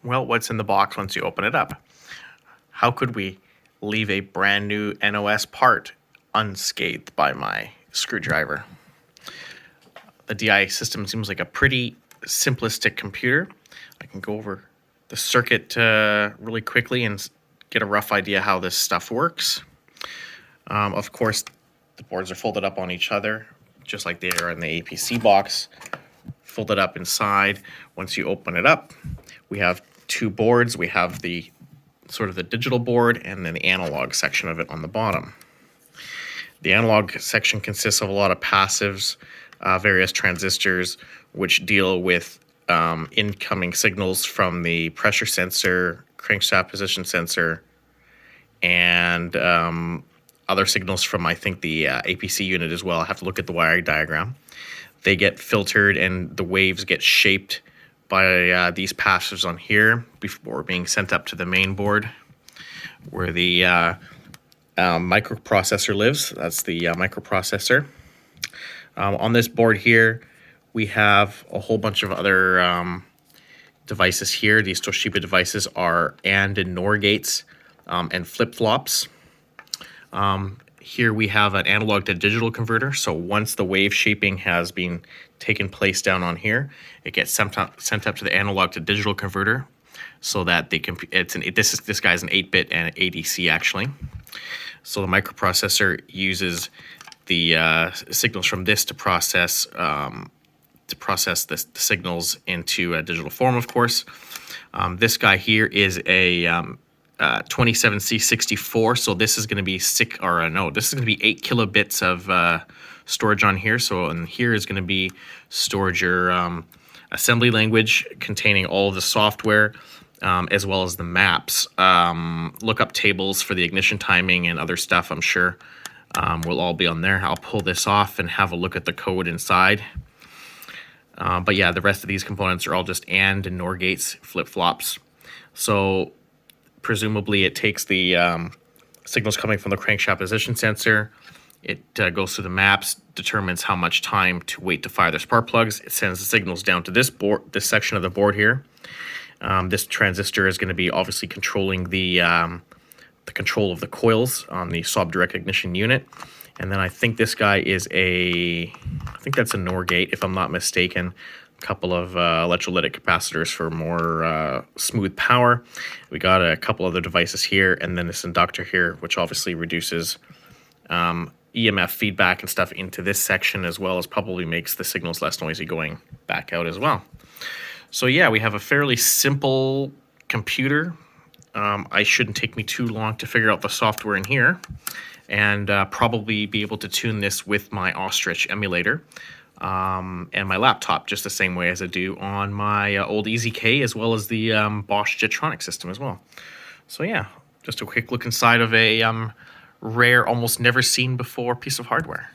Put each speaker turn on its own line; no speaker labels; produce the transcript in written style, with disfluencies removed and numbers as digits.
Well, what's in the box once you open it up? How could we leave a brand new NOS part unscathed by my screwdriver? The DI system seems like a pretty simplistic computer. I can go over the circuit really quickly and get a rough idea how this stuff works. Of course, the boards are folded up on each other, just like they are in the APC box. Folded up inside. Once you open it up, we have two boards. We have the sort of the digital board and then the analog section of it on the bottom. The analog section consists of a lot of passives, various transistors, which deal with incoming signals from the pressure sensor, crankshaft position sensor, and other signals from, I think, the APC unit as well. I have to look at the wiring diagram. They get filtered and the waves get shaped by these passives on here before being sent up to the main board where the microprocessor lives. That's the microprocessor. On this board here, we have a whole bunch of other devices here. These Toshiba devices are AND and NOR gates and flip-flops. Here we have an analog to digital converter. So once the wave shaping has been taken place down on here, it gets sent up to the analog to digital converter, so that this guy's an 8-bit and an ADC actually. So the microprocessor uses the signals from this to process the signals into a digital form, of course. This guy here is a 27C64, so this is going to be this is going to be 8 kilobits of storage on here. So and here is going to be storage your assembly language containing all of the software, as well as the maps, lookup tables for the ignition timing and other stuff. I'm sure will all be on there. I'll pull this off and have a look at the code inside. But yeah, the rest of these components are all just AND and NOR gates, flip-flops. So presumably it takes the signals coming from the crankshaft position sensor. It goes through the maps, determines how much time to wait to fire the spark plugs. It sends the signals down to this section of the board here. This transistor is going to be obviously controlling the control of the coils on the sob direct ignition unit. And then I think this guy is I think that's a NOR gate, if I'm not mistaken. A couple of electrolytic capacitors for more smooth power. We got a couple other devices here, and then this inductor here, which obviously reduces EMF feedback and stuff into this section, as well as probably makes the signals less noisy going back out as well. So yeah, we have a fairly simple computer. I shouldn't take me too long to figure out the software in here, and probably be able to tune this with my Ostrich emulator and my laptop just the same way as I do on my old EZK, as well as the Bosch Jetronic system as well. So yeah, just a quick look inside of a rare, almost never seen before piece of hardware.